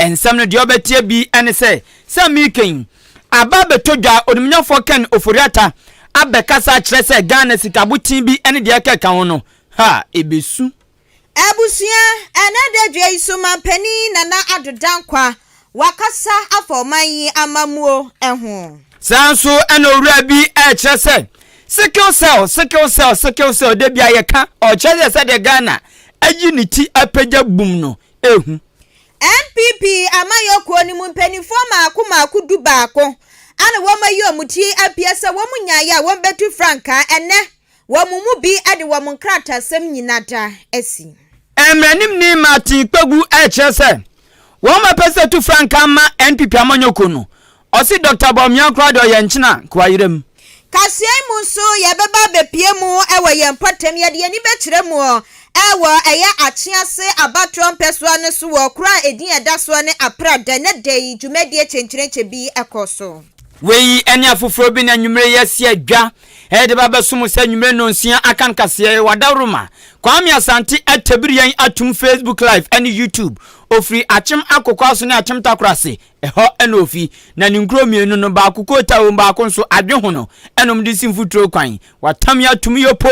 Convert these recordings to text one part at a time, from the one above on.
ensam no de obetie bi ene se samiken aba betodwa onimnyafo ken oforiata abekasa kire se Ghana sikabutin bi ene de keka ho no ha ebesu Abusua anada dwa isuma pani nana adodankwa wakasa afoman amamuo eho sanso ene owura bi kire se sickle cell de bia yeka o kire se de Ghana ayi ni ti apagya bum no ehu NPP amayoko ni mumpenifo maako du baako ana womayi omuti apiasa womunyaya wombetu franka ene womumu bi ade womunkrata sem nyinada asi emranim ni Martin Kpagu kire woma pese tu franka ma NPP amanyoko no osi Dr. Bomia Krado ye nchina kwayirem Kasiebo munso yebeba bepie mu ewe ye mpatem ye de ani bekire mu ewo eye achiase abatron peswa ne so wo kura edin edaso ne aprada ne dei dwumedie chenchirenche bi ekoso weyi eni afoforo bi na nwumre yesi adwa de baba sumu se nwumre no nsia akan kase wadaruma Kwame Asante atabirian atum Facebook live and YouTube ofri achim akokwa so ne achim takrase eho enofi na ninkro mienu no ba akokota wo ba akonso adwe ho no enom de simfutro kwan watam ya tum yopo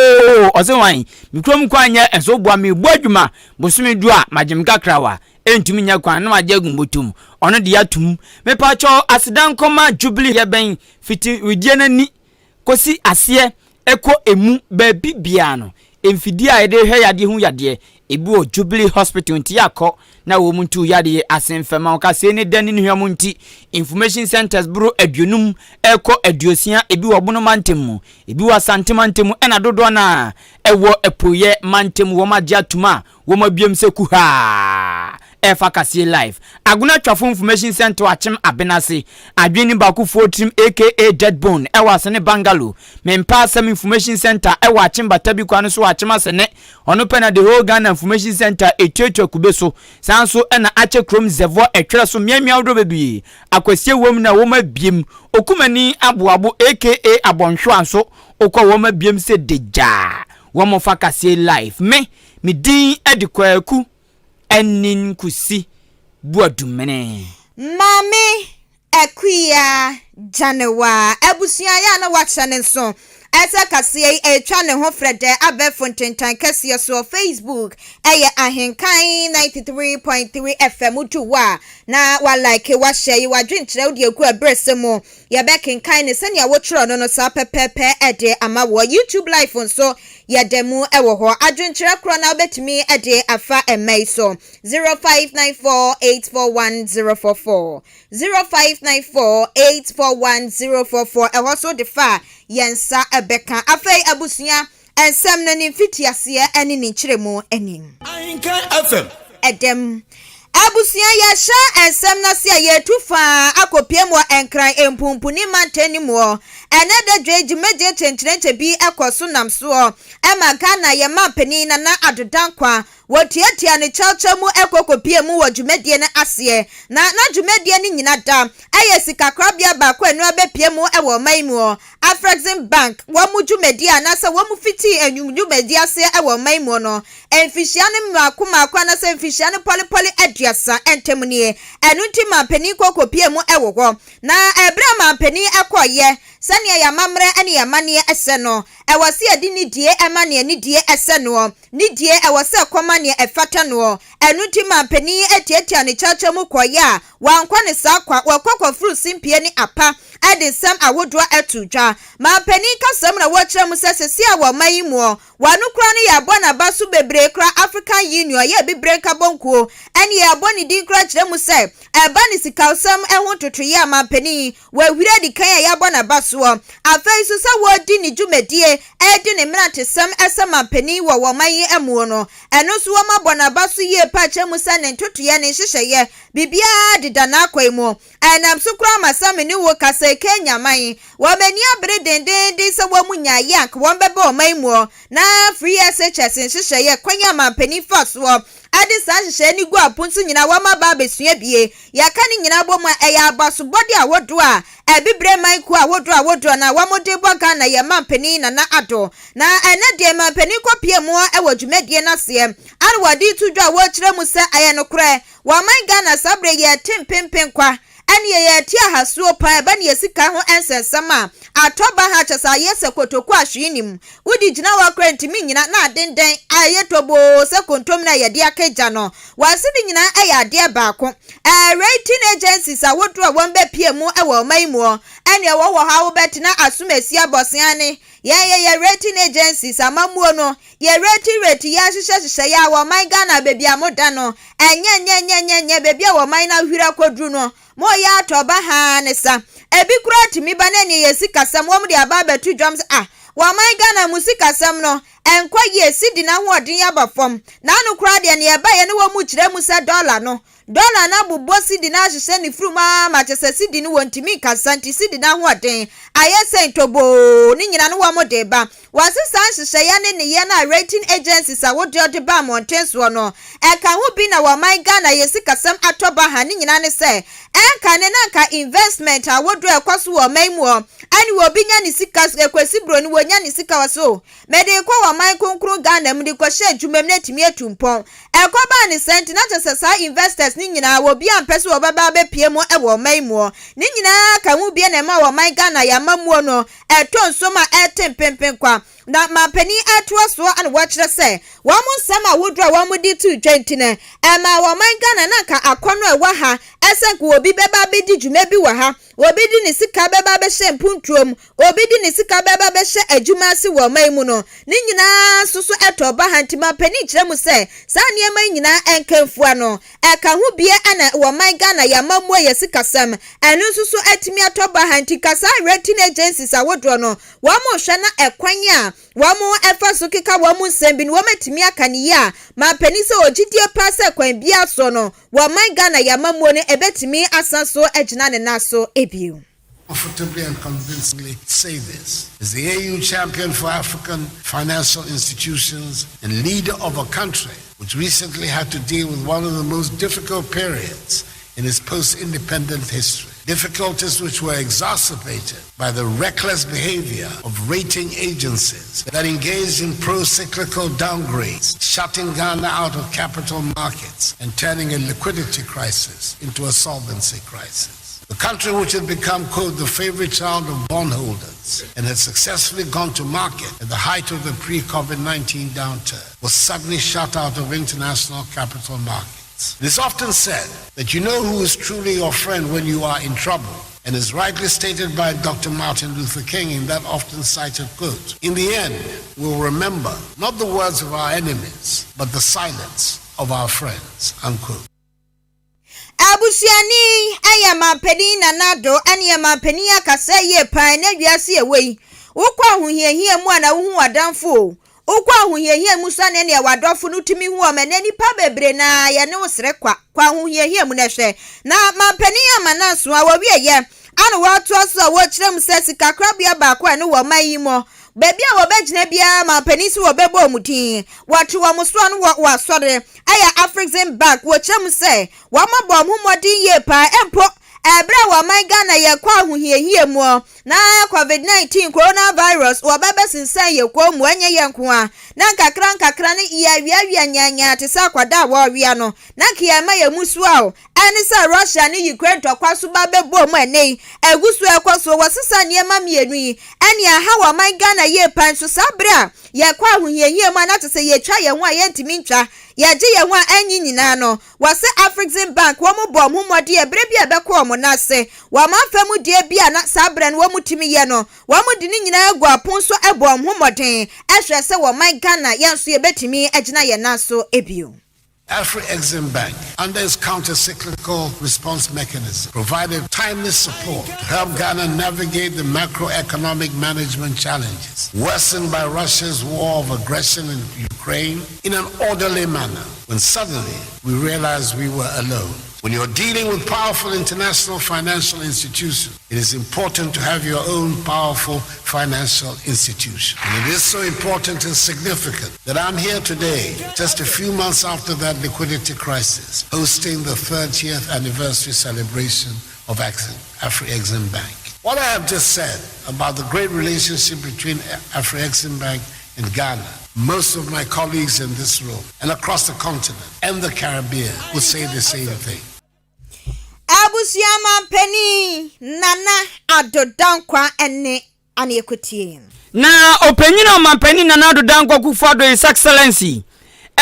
osewan mikrom kwanya enso bua me buadwuma bosumi du a magem kakrawa entumi nya kwan na majagun botum ono de atum me pacho asidan koma Jubilee yeben fiti widie nani kosi ase eko emu ba bibia no emfidi a ede hwe yade hu yade ebi o Jubilee Hospital nti yakọ na wo muntu yade asenfema o kase ne dan ne hwam nti information centers bro aduonum eko aduosia ebi wo bono mantem mu ebi wo santemantem ena dodo na ewo epoye mantem wo magye atuma wo mabiem seku ha efa kase live aguna twafo information center achim abenase adwini bakufo trim aka Deadbone ewa asene Bangalo mempa asem information center ewa achim batabi kwano so achim asene ono pena the whole Ghana information center etwetwa kubeso sanso ena ache krom zevo etwere so miamia odo bebi akwasie wom na woma biem okumani aboabo aka abonhwo anso okwa woma biem se deja womo fa kase live me din edikwaku enin kusi buadumene mami ekuya janewa abusia ya na wachane nso ese kase etwa ne ho frede abefontentan kase so Facebook eye Ahenkan 93.3 FM tuwa na wa like wa share wa dwinkyere odi eku abresemo ye bekenkan ne sene awotro no sa pepepe ede ama wo YouTube live nso ye demu ewo ho adwinkyere kro na obetimi ede afa emai so 0594841044 0594841044 eho so defa yensa ebeka afei abusia ensem na ni fitiase eni ni kyeremu enim Ahenkan FM edem abusia ya sha ensem na se ye tufa akopiem wo enkran empumpuni mantani mo enede dweji meje chenchirente bi ekoso namso ema Ghana ye mampani na adodankwa wotiatia ne chalchamu ekokopie mu wodwumedie ne ase na dwumedie ne nyina da eye sikakrabia ba kwa enu abepie mu ewo maimu Afrexim Bank wo mu dwumedie anasa wo mu fiti enwumdwumedie ase ewo maimu no enfihia ne makoma na se enfihia ne polipoli aduasa entemnie enu nti mampani kokopie mu ewo ho na ebra mampani ekoye sani ya mamre eni ya manie ese no ewase edi ni die emanie ni die ese no ni die ewase koma ne efata no enu ti mampani etietia ne chacha mu koya wankwa ne sakwa wakokwa fru simpie ni apa edi sam awodwa etudwa mampani kasam na wokyere mu sesesi a wo mayimu wanu kra ne ya bona basu bebre kra African Union ye bebre ka bonko eni ya boni din kra kyere mu se eba ni sikawsam eho totoye mampani wa hwire di kan ya bona basu afei so sa wodi ni dwumedie edi ne mratesam esama pani wo mayi emu no eno so wo mabona baso ye pa kyemu sa ne ntotoye ne hyehyeye bibia dida na akwaimu enam so kura masame ni wo kasa Kenya man wo mani abre dendende se wo munya yak wo bebe o maimu na free SHS hyehyeye kwanya mampani faso ade saa hyehyɛ ni gu aponso nyina wama ba besua bie yaka ni nyina bɔ mu ɛyɛ abasobɔde awodo a ebibre maiku awodo na wamode boga na ye mampani na ado na ene de mampani kopie mu ewo dwumadie na se an wadi tudwa wo kire mu se aye no korɛ wa man Ghana sabre ye tempempen kwa ani ye tia hasuo pa ba ne yesika ho ensensam a atoba ha kyesa yese kotoku ahwenim wudi gina wa krantimi nyina na adenden aye tobo se kontom na ye de akagya no wasidi nyina aye ade baako rating agencies awodo a won be pie mu ewo maimu ani ewo wo ha wo betina asumasi abosiane ye rating agencies amamuo no ye rate ya hyehyɛ ya wo man Ghana bebi amoda no enye bebi a wo man na hwira kodru no mo ya toba ha ne sa ebi kura timi ba na ne yesika sam wo de aba betu dwams wa man Ghana musika sam no enkwa ye sidi na ho odin ya bafom na anu kura de ne ye ba ye ne wo mu kire mu se dollar no dollar na bubo sidi na hyehyɛ ne fruma ma kyese sidi ne wontimi kasanti sidi na ho odin ayese ntobo ni nyina no wo mo de ba wasisa hyehyɛ ya ne ye na rating agencies awodo de ba montenso no eka ho bi na wa man Ghana yesika sam atoba ha ni nyina ne se enka ne nanka investment awodo ekoso wo maimu ani wo bi nya ne sika ekwesi bro ni wo nya ne sika waso mede kwa wa man konkro Ghana mu de kwa hye adwumam na timi atumpon ekoba ne sent na kyese sa investors ni nyina wo bi ampese wo baba be pie mu ewo maimu ni nyina ka mu bi na ma wa man Ghana ya mamuo no eton so ma etempempen kwa na mapani atwa so an watchre say wo mu nsam awodro wo mu di 220 ema wo man Ghana na ka akono ewa ha esenko obi beba be di dwuma bi wa ha obi di ne sika beba be hye mpuntuom obi di ne sika beba be hye adwuma si wo man mu no ni nyina susu etoba hanti mapani kire mu say sa niema nyina enkamfua no eka ho bie ana wo man Ghana ya mamuo ye sika sam enu susu atimi atoba hanti kasa rating agencies awodro no wo mu hwe na ekwan a wamu efa so kika wamu nsɛmbi no wamatimi akane ya mapani sɛ ogidie pa sɛ kwan bia so no wa man Ghana ya mamuo ne ebetimi asan so agina ne naso ebiu. Comfortably and convincingly say this. As the AU champion for African financial institutions and leader of a country which recently had to deal with one of the most difficult periods in its post-independent history. Difficulties which were exacerbated by the reckless behavior of rating agencies that engaged in pro-cyclical downgrades, shutting Ghana out of capital markets and turning a liquidity crisis into a solvency crisis. The country which had become, quote, the favorite child of bondholders and had successfully gone to market at the height of the pre-COVID-19 downturn was suddenly shut out of international capital markets. It is often said that you know who is truly your friend when you are in trouble, and is rightly stated by Dr. Martin Luther King in that often cited quote. In the end, we'll remember not the words of our enemies, but the silence of our friends, unquote. Abusiani ayama pedi na nado anyama peni akasa ye pan na wiase ewei wokwa ahohiehie mu ana wohu adamfo ukwa ahohiehie mu sane ne wadofo no tumi hu omenani pa bebre na ye ne wosre kwa ahohiehie mu na hwe na mampani amanaso a wo wieye anu watu aso wo kirem se sika krabia ba kwa ne wo mayimo bebi a wo begina bia mampani si wo bebo omudin watu wo muso no wo asore aya African Bank wo kirem se wo mabom humodin ye pa empo ebra wa man Ghana ye kwa ahohiehie mu na COVID-19 coronavirus wo bebe sinsan ye kwa mu anye ye nko a na nkakra ne iya wiawia nyanya te sa kwada wo wia no na kiyama ye musu a o ene sa Russia ne Ukraine to kwaso ba bebo mu enei egusu ekwaso wasisa niema mienu yi ene aha wa man Ghana ye pan so sabra ye kwa ahohiehie mu na te se ye twa ye ho a ye ntimi ntwa ye je ye ho a anyi nyina no wase African Bank wo mu bom humode e bre bia beko mo na se wa manfamu die bia na sabra no wo mutimi ye no wo mu di ni nyina agu apon so ebom humoden ehwe se wo man Ghana yenso ye betimi agina ye na so ebio. Afro-Exim Bank, under its counter-cyclical response mechanism, provided timely support to help Ghana navigate the macroeconomic management challenges worsened by Russia's war of aggression in Ukraine in an orderly manner, when suddenly we realized we were alone. When you're dealing with powerful international financial institutions, it is important to have your own powerful financial institution. And it is so important and significant that I'm here today, just a few months after that liquidity crisis, hosting the 30th anniversary celebration of Afro-Exim Bank. What I have just said about the great relationship between Afro-Exim Bank and Ghana, most of my colleagues in this room and across the continent and the Caribbean would say the same thing. Abusiama Penny Nana Adodankwa ene anekutie. Na openyina mampeni Nana Adodankwa kufado His Excellency.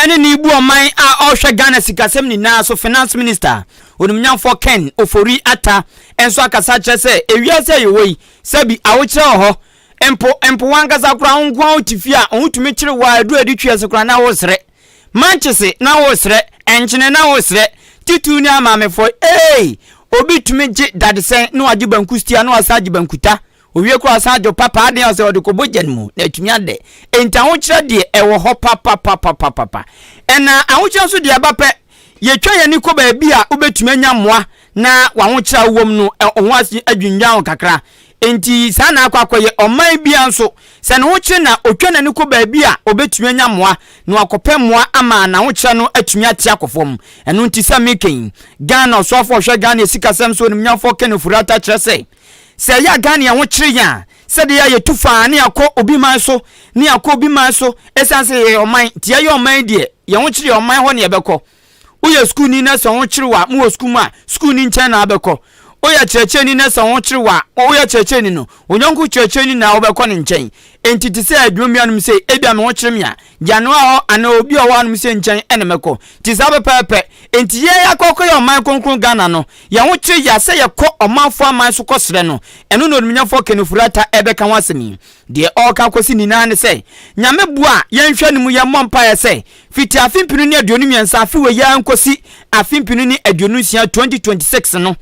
Ene ni ibu oman a ohwe Ghana sikasem ni na so finance minister onumnyamfo Ken Ofori Ata enso akasa kyese ewiase yewoi sabi awokyere ho empo wangasa kura ngwa otifia ohutumi kyere wa adu adi twese kura na wo sere manchese na wo sere enkyene na wo sere titu ni amamefo obi tumi gye dadesen no agye banku stia no asaje bankuta owie kura asaje papa ade ose odikobogyan mu na tumi ade enta ho kyere de ewo ho papa ena awokyere so de abape yetwa yani ko ba bi a obetumi anya moa na wa ho kyere wom no ho asi adwunwan kakra enti sana akwakoye oman bia nso se ne ho kyere na otwa na ni ko ba bi a obetumi anya moa na akopɛ moa ama na ho kyere no atumi atia akofom eno nti sa meken Ghana so afo hwe Ghana esikasem so nimnyafo Ken Furata kyerɛ se ya Ghana ya ho kyere ya se de ya yetufa ne akɔ obi man so ne akɔ obi man so esanse ye oman tie ye oman de ye ho kyere oman ho ne yebekɔ uye school ni na so ho kyere wa mu school ma school ni nkyɛn na abekɔ oya kyerɛkyerɛ ni na so ho kyere wa oya kyerɛkyerɛ ni no onyonku kyerɛkyerɛ ni na obekɔ ne nkyɛn enti te se adwumia no se ebia me ho kyere me a jano a ana obi o wa no se nkyɛn ene mekɔ ti sa bepepe enti ye yakɔkɔ ye oman konkron Ghana no ye ho kyere ya se ye kɔ omanfo aman so kɔsrɛ no eno no nimnyafo Ken Furata ebeka ho asemi de ɔka kosi ni na ne se nyame bua ye nhwɛ ne mu ye mmɔmpa ye se fiti afimpinu ni aduonu miensa afi we ya nkosi afimpinu ni aduonu sia 2026 no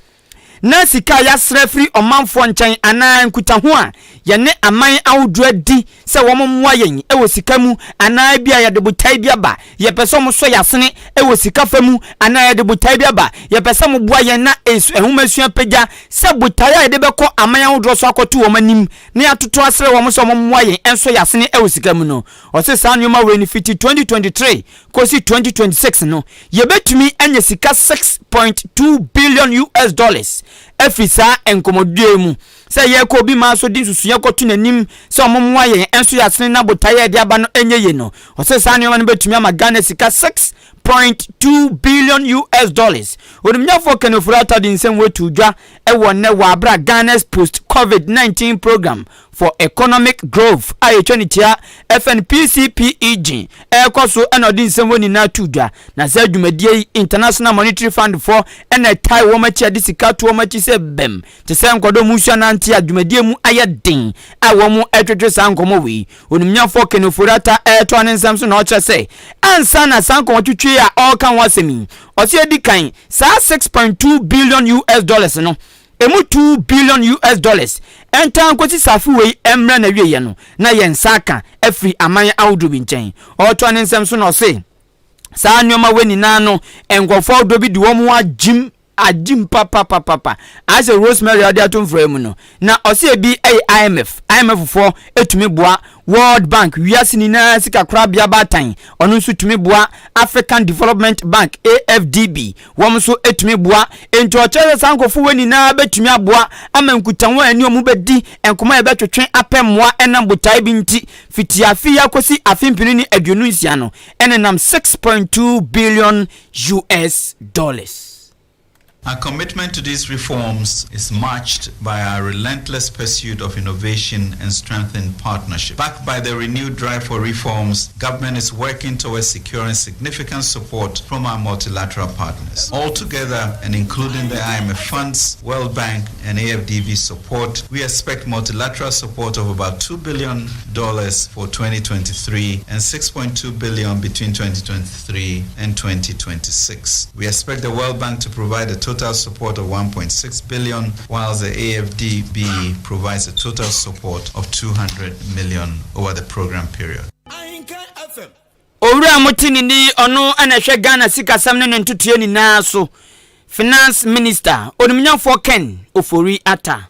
na sika ya srefri omanfo nkyɛn ana nkuta ho a ye ne aman awodura di se wo mommoa yen ewo sika mu ana bia ye de botai bia ba ye pese mo so yasene ewo sika famu ana ye de botai bia ba ye pese mo boa yen na ehumasua pagya se botai ya de beko aman awodura so akoto wo manim na atoto asre wo mo so mommoa yen enso yasene ewo sika mu no o se sa nyoma we ni fiti 2023 kosi 2026 no ye betumi anya sika 6.2 billion US dollars efisa enkomodue mu se ye ko bi ma so din susu ye ko tu nanim se omomwa ye enso yasene na botaye de aba no enye ye no o se sa ne ma betumi ama Ghana sika 6.2 billion US dollars onimnyafo Ken Furata din sem wetu dwa ewo ne wa abra Ghana's post COVID-19 program for economic growth ayetwanitia FNPCPEG ekoso enodin sem woni na tudwa na se adwumadie International Monetary Fund for ena tai wo machi ade sika to wo machi se bem te se nkodo musua na ntia adwumadie mu ayedin a wo mu etwetwe sankomo wi onimnyafo Ken Furata eto anensam so na o kye se ansa na sankomo twetwe a all kan wasemi o se edikan sa 6.2 billion US dollars no emu 2 billion US dollars entan kwoti safi we emra na wiye no na yen saka afri aman awdo bi nchen o to anensem so no se sa nyoma we ni na no enkofo do bi di wo mu ajim papa as a Rosemary Adiatum frame no na o se bi IMF for etumi boa World Bank wiasini na sika krabia batan onu nso tumi boa African Development Bank AFDB wom so etumi boa enti o chere sankofo weni na betumi aboa amankutan wa ani omu bedi enkoma ebetwetwe apemmoa enam botai bi nti fitiafi yakosi afimpini ni aduonu nsia no enenam 6.2 billion US dollars. Our commitment to these reforms is matched by our relentless pursuit of innovation and strengthened partnership. Backed by the renewed drive for reforms, government is working towards securing significant support from our multilateral partners. Altogether, and including the IMF funds, World Bank, and AFDB support, we expect multilateral support of about $2 billion for 2023 and $6.2 billion between 2023 and 2026. We expect the World Bank to provide a total support of 1.6 billion, while the AFDB provides a total support of 200 million over the program period. Owura motini ni ono ana hwe Ghana sika sam ne ntutue ni na so finance minister onimnyafo Ken Ofori Ata.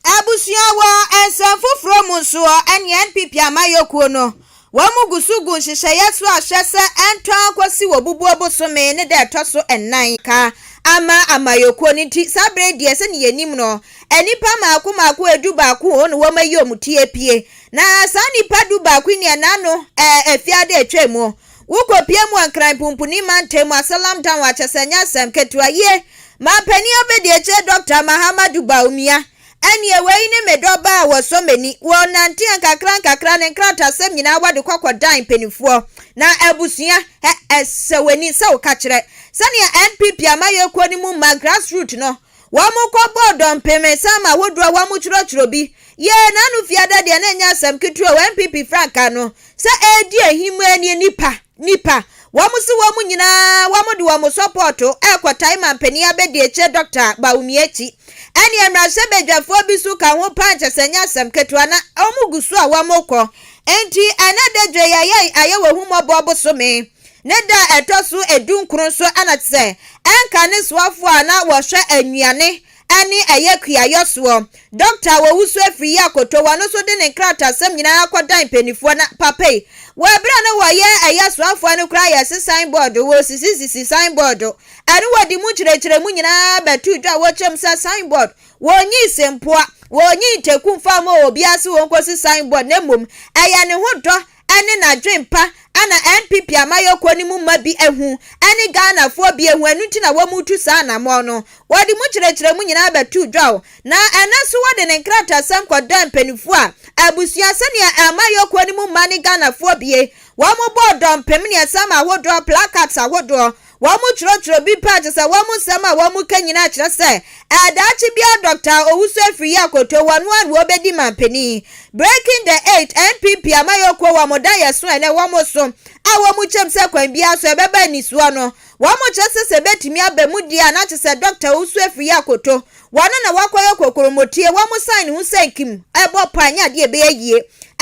Abusua wa ensafufro munso ene NPP amayokuo no. Wamu gusugu nhyehyeye so ahwese ento akwasi wobubu obosome ne de toso ennan ka ama amayokuo ni ti sabre de se ne yenim no enipa maako edu baako ono wamayi omutie pie na sa nipa du baako ni anano efiade etwemu wukopie mu ankran pumpuni mantemu asalam dan wa chesenya sem ketuaye ma pani obedi eche Dr. Mahamadu Baumia Anye wei ne medoba wo so mani wo nanti ankakra ne nkrata sem nyina wade kwakwadan penifuo na abusua seweni se wo ka kire sane NPP amayokuo ni mu ma grassroots no wo mu kwabo dompeme sama wodro wo mu chiro bi ye nanu fiada de na nya sem kitu wo NPP franka no se edi ehimu ani nipa wo mu si wo mu nyina wo mu de wo mu support ekwotai mampani abedi eche Dr. Baumiechi Ani emrase bedwafo bi su ka ho panche senya sem ketua na omugusu a wamokọ enti anade dwe ayewe humobo bosome ne da etosu edunkron so anatse enka ne swafo ana wo hwe anuane ani ayekua yoso Dr. Wowusu afiri akoto wano so de ne krata sem nyina akwadan penifo na papai wabra na waye ayaswafo anu kra yesi signboard wo sisi signboard anu wadi mu kyerɛkyerɛ mu nyina batu dwa wo kyem sa signboard wonyi sempoa wonyi tekumfa ma obi ase wonkosi signboard na mom aya ne hodɔ ane na dwempa ana NPP amayokuo ni mu mabi ehu ane Ghana fo bi ehu anu ntina wo mutu sa na mo no wadi mu kyerɛkyerɛ mu nyina batu dwa na anaso wade ne nkrata sam kɔdan penifo a abusua sania amayokuo ni mu mani Ghana fo bie wo mu bodom pemne sama hodɔ placards hodɔ Wamu chiro bi pa se wamu sama wamu kanyina kire se adachi bia Dr. Owusu afiri akoto wanu obedi mampeni breaking the 8 NPP amayokuo wamoda yeso ene wamu so awamu chem se kwan bia so ebeba nisuo no wamu chese se betimi abamudi ana se Dr. Owusu afiri akoto wanu na wakwayo kokoromotie wamu sign hu senkim ebo panya de ebe yie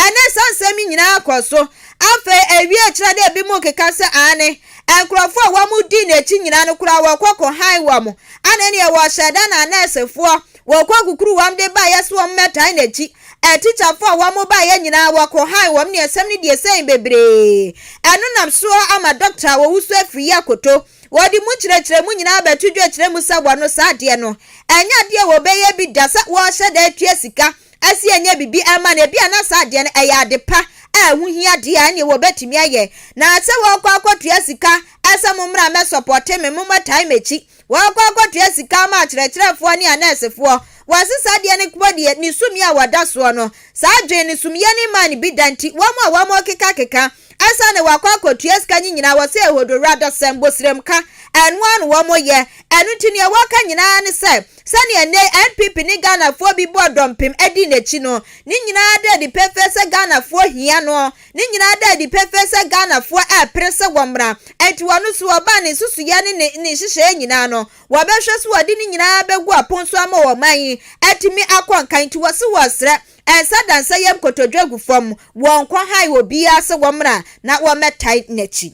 ene sansemi nyina akoso afa ewie kire de bi mu keka se ane enkrofo wamu di na echi nyina no kura wakoko han wamu anene ye wo sheda na nursefo wakokukuru wam de ba yeso metai na echi teacher for wamu ba ye nyina wako han wam ne asem ne de sein bebre enu nam so ama Dr. Wowusu afiri akoto wodi mu kyerɛkyerɛ mu nyina betudwa kyerɛ mu sabwa no saade no enya de wo be ye bi dasa wo hyeda atua sika asi enya bibi ama na bia na saade no eya de pa hu hia de anye wo betimi aye na se wo kwa akotua sika asa mumra me support me mumma time echi wo kwa akotua sika ma kyerɛkyerɛfo ne anesefo wasisa de ne kwodie ni sumi a wada so no saa dwen ni sumi ye ni man bi danti wo mo keka asa ne wakwa akotua sika nyina wo se ehodo rada sembo sremka enu anu wo mo ye enu tini e waka nyina ne se sane ene NPP ni Ghana fo bi bodom pem edi nechi no ni nyina da di pefese Ghana fo hia no ni nyina da di pefese Ghana fo prese womra enti wonu so oba ne susu ye ne hyehye nyina no wo behwe so wodi ni nyina begu aponso ama wo man etimi akonkan ti wo se wo sre ensa dansa yem kotodwagu fom won kwa hai obi ase womra na wo metai nechi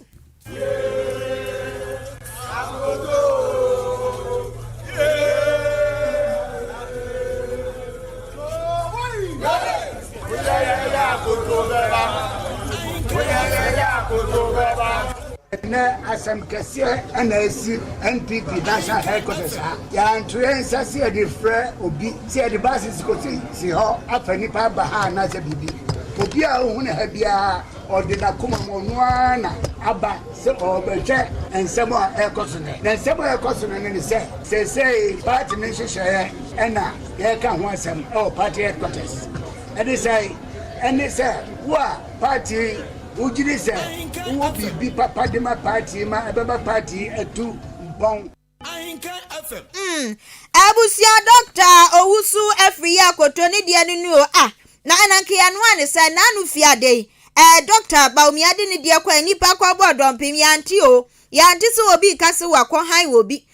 na Ahenkan Kasiebo ana esi NPP national headquarters ya ntwe nsase ya de frɛ obi se de basis ko si ho afani pa ba ha na se bibi obi a hu na ha bia ode na koma mo no na aba se obetwe ensem a ekoso ne na ensem a ekoso ne se party ne hyehyɛ ɛna ye ka ho asem party headquarters and say wa party ujiri se wo bibi papa de ma party ma ebeba party etu bon Ahenkan FM abusia Dr. Owusu afiri akoto ni de anu na ananke anu ane se na anu fiade Dr. Baumia de ni de kwa nipa kwa bodom pim yanti so obi kase wakọ han obi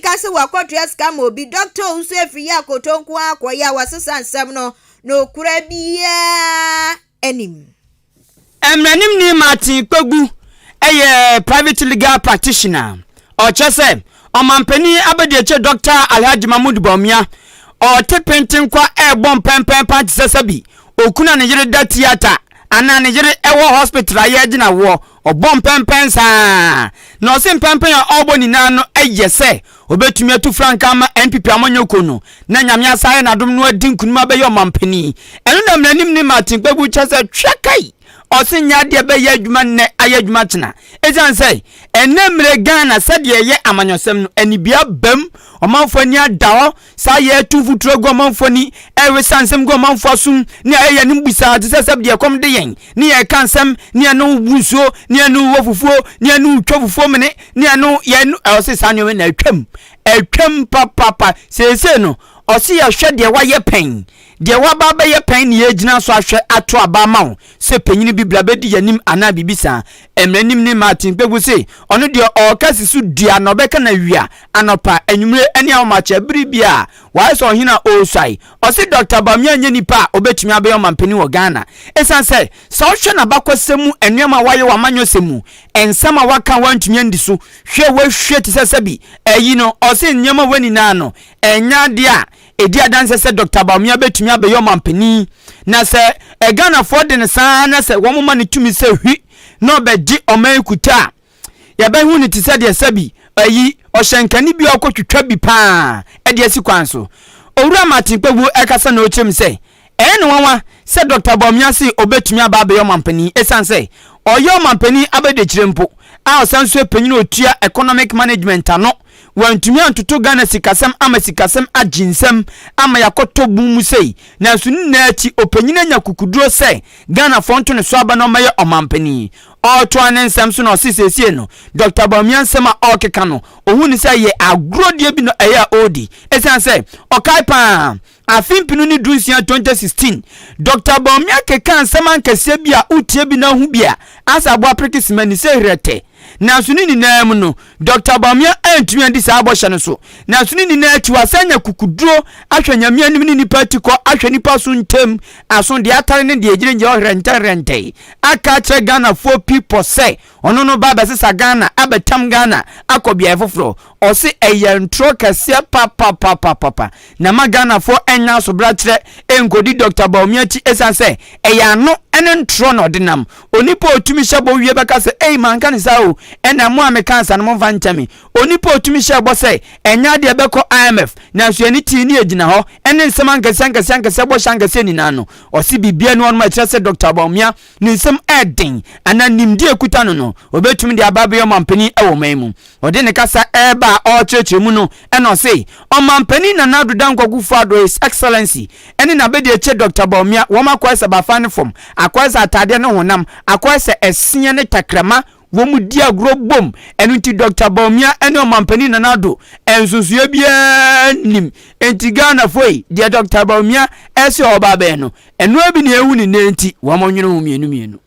kase wakọ triaska ma obi Dr. Owusu afiri akoto nko akoya wasesa nsem no kura bia enim Emranim ni Martin Kpogbu private legal practitioner or chese Omampani abedieche Dr. Alhaji Mahmoud Bawumia o te pentin kwa bom pempen panti sesabi okuna ne yere da theater ana ne yere ewo hospital aye gina wo obom pempen sa na o sim pempen a obo ni na no eyese obetumi atu franka ma NPP amanyoko no na nyame asaye na dom no adi nkunuma be yo Omampani eno na mnanim ni Martin Kpebu chese twakai osinya de be ye adwuma ne aye adwuma tena ejan say enemre Ghana sade ye amanyosem no anibia bam omanfoni adawo sa ye tufuturo go omanfoni ewe sansem go omanfosum ne aye ne mbisa te seseb de kom de yen ne ye kansem ne no buso ne no wofufuo ne no twofufuo mene ne no ye no osisa ne na atwam papa sese no osi ya hwe de wa ye pen de wa ba ba ye pen ne ye gina so ahwe ato aba ma wo se penyini bibla bedi yanim ana bibisa emranim ni Martin Kpebu se ono de o kasisu dua no beka na wia anopa anwumre ene awmacha biribia wa so hina osai osi Dr. Bawumia nye nipa obetumi abe Omampani wo Ghana esan se so hwe na bakwasemu enwema waye wa manyosemu ensama waka wantumi andi so hwe wa hwe te sesabi eyi no osi nyema wani na no enya dia edi adanse se Dr. Bawumia betumi abe Omampani na se Ghana for den sa na se wo moma ne tumi se hwi no be di oman kuta ya be hu ni ti se de sabi ayi ohyenkani bi okotwetwa bi pa e de asi kwan so owura Martin Kpebu ekasa na ochem se eno wanwa se Dr. Bawumia se obetumi aba be Omampani esan se oyo Omampani abede kirempo a osanso epanyin otua economic management ano wantumi antoto Ghana sikasem ama sikasem aginsem ama yakoto bumu sei na sunu na achi opanyina nya kukuduro sei Ghana fonto ne so aba no maye Omampani oto anensem so na osisiesie no Dr. Bawumia nsema okeka no ohuni sei ye agrodie bi no eya odi esan sei okai pa afimpinu ni dunsia 2016 Dr. Bawumia keka nsema nkese bi a utie bi na hu bi a asa abo aprikismani sei rete na sunu ni na mu no Dr. Bawumia antumi andi sa abosha no so na sunu ni na ati wasanya kukuduro ahwe nyame anim ni patiko ahwe nipa so ntem aso de atare ne de ejire nje rente aka che Ghana for people say ono no baba sesa Ghana abetam Ghana akobia efofro o se eyantro kase papa na ma Ghana for enya so bratre enkodi Dr. Bawumia ti esanse eyano ene ntro no denam onipa otumi hyebo wie beka se ei man kan sa o ena mo amekansa no mva ntami onipa otumi hyebo se enya de beko IMF na so ani ti ni ejina ho ene nsem ankase bo shankase ni nano o se bibia no ma kire se Dr. Bawumia ni nsem eden ana nimdi ekuta no obetumi de ababe Omampani ewo maimu ode ne kasa eba o cheche mu no eno se Omampani na nadu dankwagu fado His Excellency ene na bedi eche Dr. Bawumia wo makwasa bafane form akwasa atade ne honam akwasa esia ne takrama wo mu di agro bom eno nti Dr. Bawumia ene Omampani na nadu ensusuye bia nim enti Ghana foi de Dr. Bawumia ese oba be no eno abi ne ewu ni nenti wo monwene hu mienu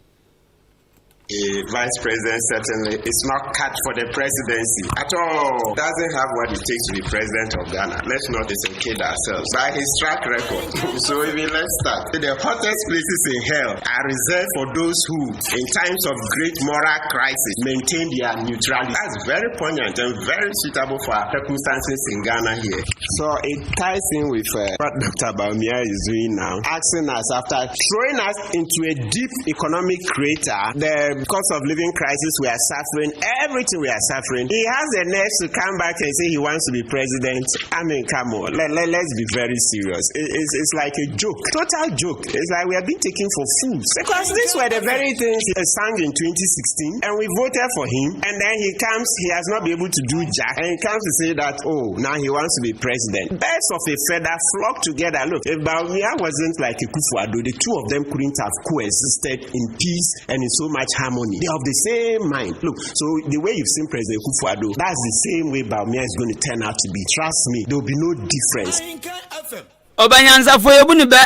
A vice president certainly is not cut for the presidency at all. Doesn't have what it takes to be president of Ghana. Let's not disenchant ourselves by his track record. So even let's start. The hottest places in hell are reserved for those who, in times of great moral crisis, maintain their neutrality. That's very poignant and very suitable for our circumstances in Ghana here. So it ties in with what Dr. Bawumia is doing now, asking us after throwing us into a deep economic crater, the cost of living crisis we are suffering, everything we are suffering, he has the nerve to come back and say he wants to be president. I mean, come on, let's be very serious. It's like a joke, total joke. It's like we are being taken for fools, because these were the very things he sang in 2016 and we voted for him, and then he has not been able to do jack, and he comes to say that, oh, now he wants to be president. Birds of a feather flock together. Look, if Bawumia wasn't like a Kufuor, the two of them couldn't have coexisted in peace and in so much harmony. They are of the same mind. Look, so the way you've seen President Kufuor, that's the same way Bawumia is going to turn out to be. Trust me, there will be no difference. Obanyanza for yebuni be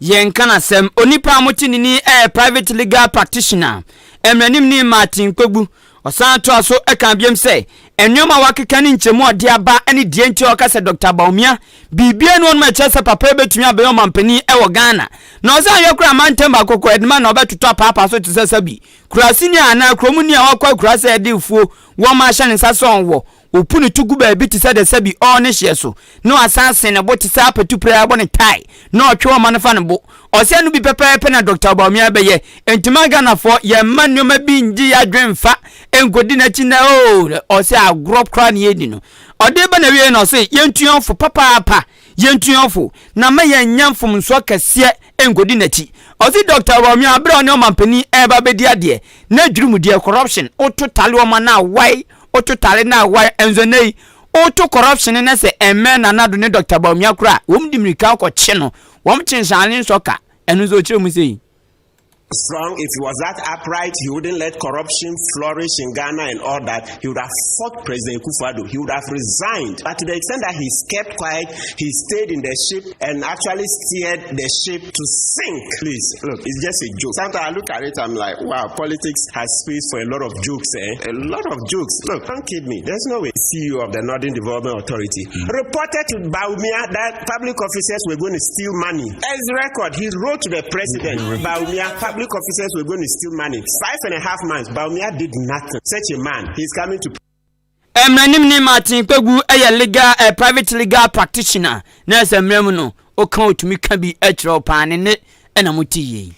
yenkan asem onipa amoti ni private legal practitioner emranim ni Martin Kpebu osan to aso ekan biem se enwoma wakeka ni nchemu ode aba ene die nti okase Dr. Bawumia bibia no ma chese papa betumi abe Omampani ewo Ghana na osan yekura mantem akoko edma na obetuto papa so tsesabi kurasi ni ana kromu ni akwa kurasi edifuo wo ma hye nsa so onwo opuni tugu ba bi ti said sabi all ne hye so no assassin ne boti sa petu prayer bo ne tie no otwe o manfa ne bo o se no bi pepepe na Dr. Bawumia be ye entima Ghana for ye manoma bi ngi ya dwenfa enkodi na chi na o se agrop kra ne yedi no o de ba na wie no se yentuonfo papa yentuonfo na ma ye nyamfom nso kase enkodi na chi o se Dr. Bawumia abra ne o mampani e ba be dia de na dwurum de corruption o totally o ma na why o totally na why enzo nei auto corruption na se emen na nado ne Dr. Bawumia kura wom dimirika ko che no wom chinshane soka enu zo chire mu sei strong. If he was that upright, he wouldn't let corruption flourish in Ghana and all that. He would have fought President Akufo-Addo. He would have resigned. But to the extent that he's kept quiet, he stayed in the ship and actually steered the ship to sink. Please, look, it's just a joke. Sometimes I look at it, I'm like, wow, politics has space for a lot of jokes, A lot of jokes. Look, don't kid me. There's no way. CEO of the Northern Development Authority reported to Bawumia that public officers were going to steal money. As record, he wrote to the president, Bawumia, public officers were going to steal money. 5.5 months, Bawumia did nothing. Such a man, he's coming to Emranim Martin Pegu legal private legal practitioner. Nessa Memuno, o kan otumi ka bi etro pan ne na mutiye.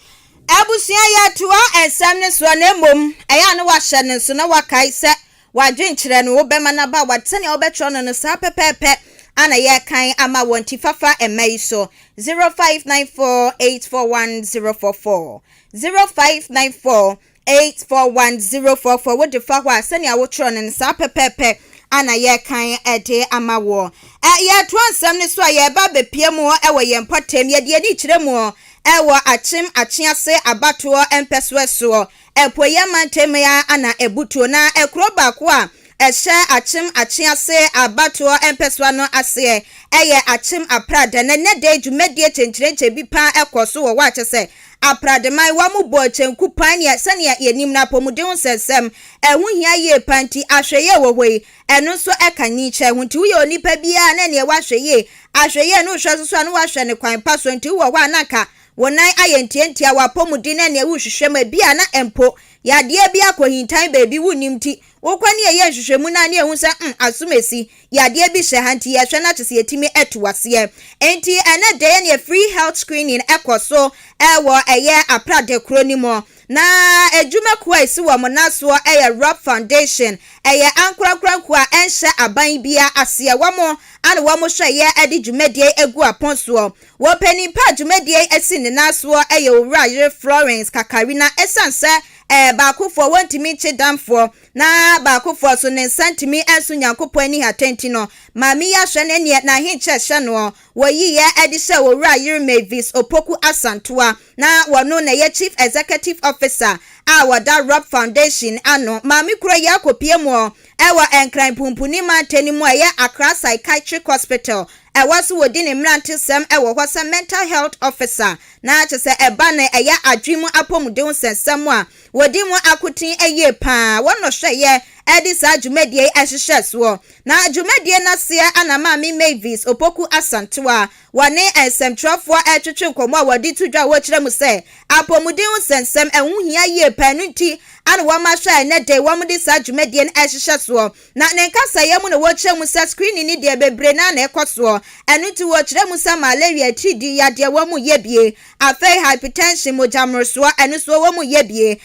Abusia ya tuwa ensam ne so na mom eya ne wa hye ne so na wa kai se wa dwenkyere no wo be manaba wa tene wo betro no no sa pepepe ana ye kan ama wonti fafa emai so 0594841044 0594841044 wo de fa wa sene a wo tro no sa pepepe ana ye kan ede ama wo ye to ansam ne so ye ba bepie mu e wo ye mpatem ye de ni kire mu ewo achim achiase abatoɔ empesweso epoye mantem ya ana ebutuo na ekro baako a ehye achim achiase abatoɔ empeswa no ase eye achim aprada na ne de dwumedie chenkyerence bi pa ekoso wo wa kyese aprademai wa mu bo chenku pan ya sane ya yenim na pomuden sesem ehu hia ye panti ahweye wohoi eno so ekanyi che hu nti wo ye onipa bia na ne wa hweye ahweye no hwe so no wa hwe ne kwan pa so nti wo wa naka wonai ayentientia wa pomuden na ne wo hwehwem bia na empo ya de bia kohintan baby wunimti wokwani ye hwehwemu na ne ehu se asumesi ya de bi hye hanti ye hwe na kyese yetimi etuwase enti ene de ne free health screening ekoso ewo eye aprade kronimo na ejume kwa isi wo monaso eye Rob Foundation eye ankorakora kwa enhye aban bia ase wo ana wo hwe ye edi dwumedie egu aponso wo pani pa dwumedie esi ne naso eye owura Florence Kakarina esanse baakofo wontimi chedamfo na baakofo so ne santimi enso nyankopɔ ani hatenti no mami ya hwe ne ne na hinche hye no wo yiye edi hye owura Mavis Opoku Asantoa na wono na ye chief executive officer a wada Rob Foundation ano mami kuro ya kopie mu ewa enkran pumpuni manteni mu ye Accra Psychiatric Hospital ewaso wodi ne mrante sem ewo hwasa mental health officer na kyese eba na eya adwimu apomuden sensem a wodi mu akutin eye pa wono hwe ye edi sa dwumedie ehhehye so na dwumedie na se ana mami Mavis Opoku Asantoa wane ensemtrofo etwetwe nkomo a wodi tudwa wo kire mu se apomuden sensem ehun hia ye pa nti ana wa ma hwe na de wo mu di sa dwumedie na ehhehye so na ne nkasa ye mu na wo kire mu sa screen ni de bebre na ekoso enu ti wo kire mu sa malaria tidi ya de wo mu yebie afei hypertension mojamroso enu so wo mu yebie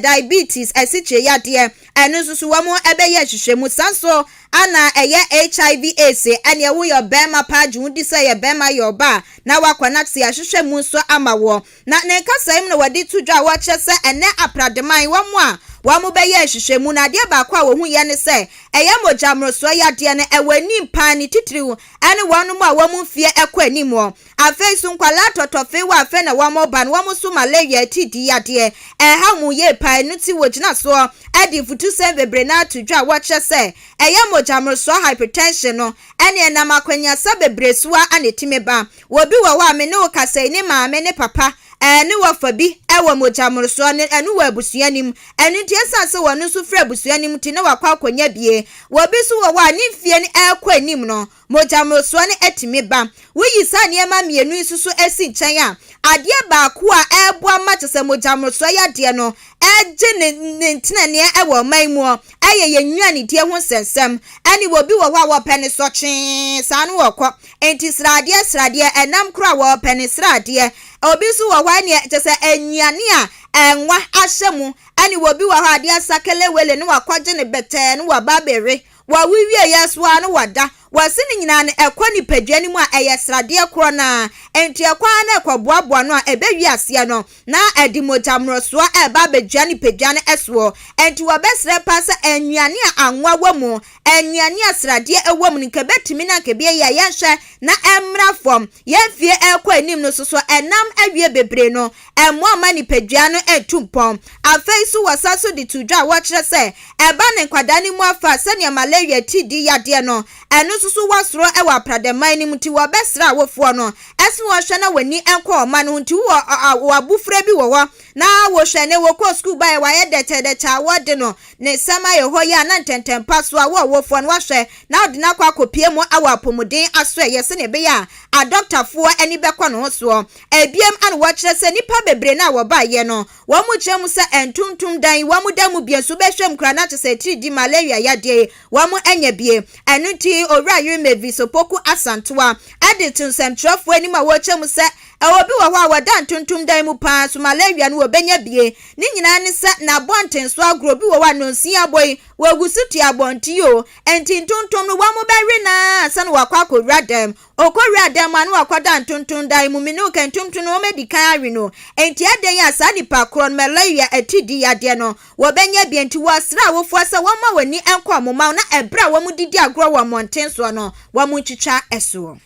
diabetes esiche ya de enu so wo mu ebe ye hwehwemu sanso ana eye HIV AIDS ene wo yo bema page udi say ye bema yo ba na wakwana se ahwehwemu so amawo na ne nkasa im na wadi tudwa wo kyese ene aprademan wo mu a wamu be ye hwehwemu na de ba kwa wo hu ye ne se eye mojamroso ya de ne ewani mpa ni titiriu ene wonu mu a wamu fie ekwa animu afei so nkwala totofe wa afe na wamu ba na wamu so malaria tidi ya de ha mu ye pa nu ti wogina so edi futu se bebre na tudwa wo kyese eye mojamroso hypertension no ene na makwanya sa bebre so anetime ba wobi wo wa me ne wo kasa ni maame ne papa ne wafa bi ewo mojamroso ne enu wa abusuanim enu tie sase wonu so fra abusuanim ti ne wakwa akonya bie wo bi so wo wa nimfie ne ekwa anim no mojamroso ne etimi ba wuyi sa ne ma mienu isusu esi nchen a ade baako a eboa ma chese mojamroso ya de no eje ne ntenane ewo maimu eye yenwa ne die ho sensem ani wo bi wo hwa wo pene so twen sa no wokọ enti srade enam kro a wo pene srade obi so wo hwa ne chese enyane a enwa ahyemu ani wo bi wo hwa ade asakele wele ne wakwaje ne bete ne wababere wa wiwie yeso a no wada wasi ni nyina ne ekwa ni padwani mu a eyesrade kro na enti ekwa na ekwaboaboa no a ebewi ase no na edimojamroso a eba bedwani padwane eso enti wobesre pasa enwane a anwa wamu enwane asrade ewom ni kebetimi na kebie ya yehwe na emra fom yefie ekwa anim no so enam awie bebre no emo ama ni padwane etumpom afeisu wasaso di tudwa wo kire se eba ne kwadani mu afa sene malaria tidi yade no enu susu wasro ewa prademan ni muti wo besra wofo no esi wo hwe na wani enko oma no nti wo abufra bi wo na wo hwe ne wo ko school bai wa ye de cha wode no ne sama ye ho ya na ntenten paso a wo wofo no hwe na odi na kwa akopie mu awa pomuden aso ye se ne be ya a doctor fo ani bekọ no so ebiem an wo kire se nipa bebre na wo ba ye no wo mu kire mu se entuntum dan wo mu damu bie so be hwem kra na se ti di malaria ya de wo mu anya bie enu ti owura yumevi sopoku asantoa adetun semtrofo ani ma wo chem se obi wo hwa wadan tuntum dan mu pa so malaria no obenya bie ni nyina ne se na bonten so agro bi wo wa nonsia boy wo gusuti abonti yo enti tuntum no wa mu bewe na san wakwa akowura dem okowura dem anu akwadan tuntum dan mu minu kan tuntum no medical ari no enti aden ya sadi pa kron malaria atidi yade no wo benya bie enti wo sra wo fo se wo ma wani enko amoma na ebra wo mu didi agro wo monten so no wo mu chicha eso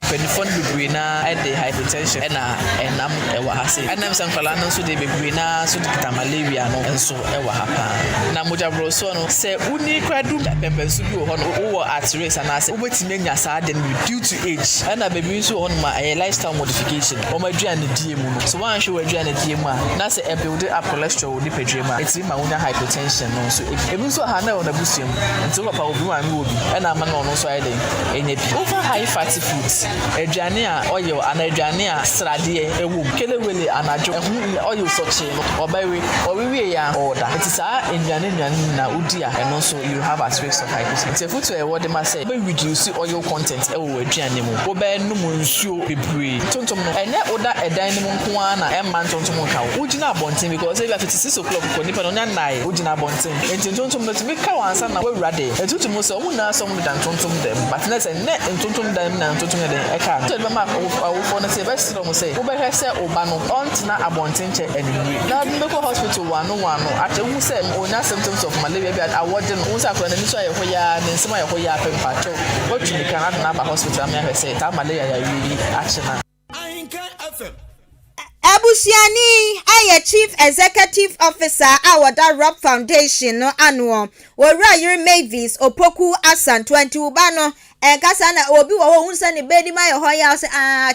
Penifon bebree na de hypertension na enam ewa ha se enam sankwala no so de bebree na so de malaria no enso ewa ha pa na mojabroso no se uni kwadu pempensu bi ho no wo at risk na se obetime nya sa de due to age na bebree so on ma lifestyle modification o ma duane die mu no so wan hwe waduane die mu a na se e build up cholesterol di pedre ma eti ma unya hypertension no so ebi so ha na ona busuam nti ko pa obi wa mi obi na ma no so ayi de enya bi over high fatty foods aduane a oil ana aduane a srade ewu kelewele anajo oil soche no obawe owiwe ya order it is a aduane na udi a eno so you have at risk of hypertension if to e word ma say be reduce oil content ewu aduane mu oba num nsuo bebre tontom no ene oda edan mu nko ana emma tontom nka ugina abonten because if 56 o'clock ko nipa no nyanai ugina abonten enti tontom no timi ka wansa na we rade etutum so mu na so mu dan tontom dem but na say ne tontom dem na tontom dem eka so be ma wo na say be siro mo say wo be hwe say oba no ontina abonten che animuri na medical hospital wano ate wu say onya symptoms of malaria bi award no wo say akọ na ni so aye ho ya ne nsema aye ho ya pempacho what you can na ba hospital am ya say ta malaria ya wi achina Ahenkan FM Abusiani aye Chief Executive Officer Awada Rock Foundation no annual Wora Yuri Mavis Opoku Asan 20 ubano kasa na obi wo hu se ne bedi ma ye hoya se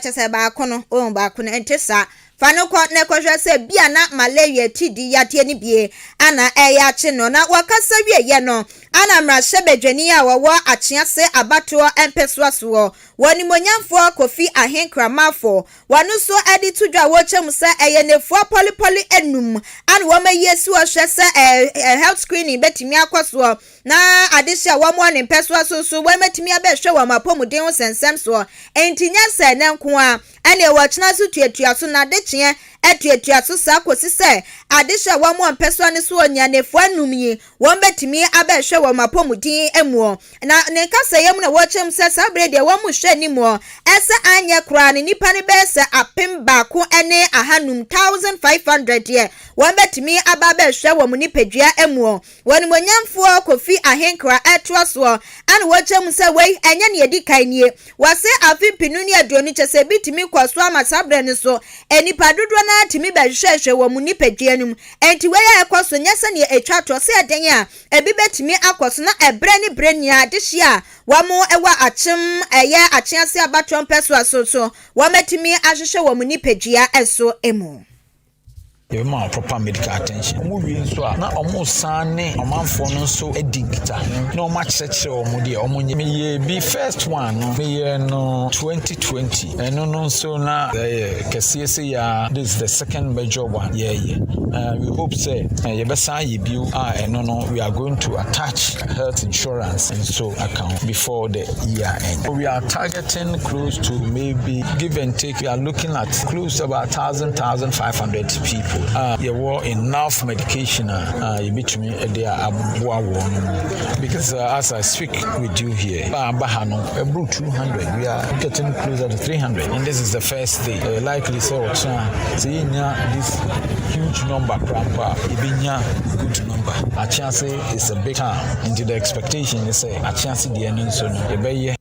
chese ba kono o ba kono entesa fano ko ne ko hwe se bia na malaria tidi yate ni bie ana eya chi no na wakasa wie ye no ana mra shebedwani a wo achia se abato empeso so woni monyamfo Kofi Ahenkramafo wanu so edi tudwa wo chem se eye nefo polipoli enum ana wo mayesu o hwe se health screening betimi akoso na adehia wo mo ne peso so wo metimi abehwe wo mapomuden wo sensem so entinya se ne nko a ene wo chena so tuatua so na dechie etuatua so sa kosi se adehia wo mo peso ne so onya nefo anum yi wo betimi abehwe wo mapomuden emuo na ne kasa yem na wo chem se sabre de wo mo hwe ni mo ese anye kra ne nipa ne be se apem baako ene ahanum 1500 ye wo betimi ababehwe wo mo nipadua emuo woni monyamfo Kofi Ahenkra etwa so an wo chem se wei enye ne edi kan nie wase afipinu ne aduoni chese bitimi kwaso amasabre ne so enipa dodo na timi behwehwe wo mu nipadua num enti wei ekwaso nyese ne etwa to se eden a ebi betimi akwaso na ebre ne brenia dehia wo mu ewa achem eye achiase abaton peso asoso wo metimi ahwehwe wo mu nipadua eso emu you ma proper medical attention omo wi nso a na omo sane omanfo no nso edikita na omo akyekye omo de omo nye be first one no me no 2020 eno no nso na kesiye se ya this is the second major one we hope say you besa ye biu eno no we are going to attach health insurance and so account before the year end. We are targeting close to maybe give and take we are looking at close to about 1,500 people. You were enough medication you bet me there because as I speak with you here about 200 we are getting closer to 300 and this is the first day likely so this huge number good number a chance is a big time into the expectation is a chance the end so no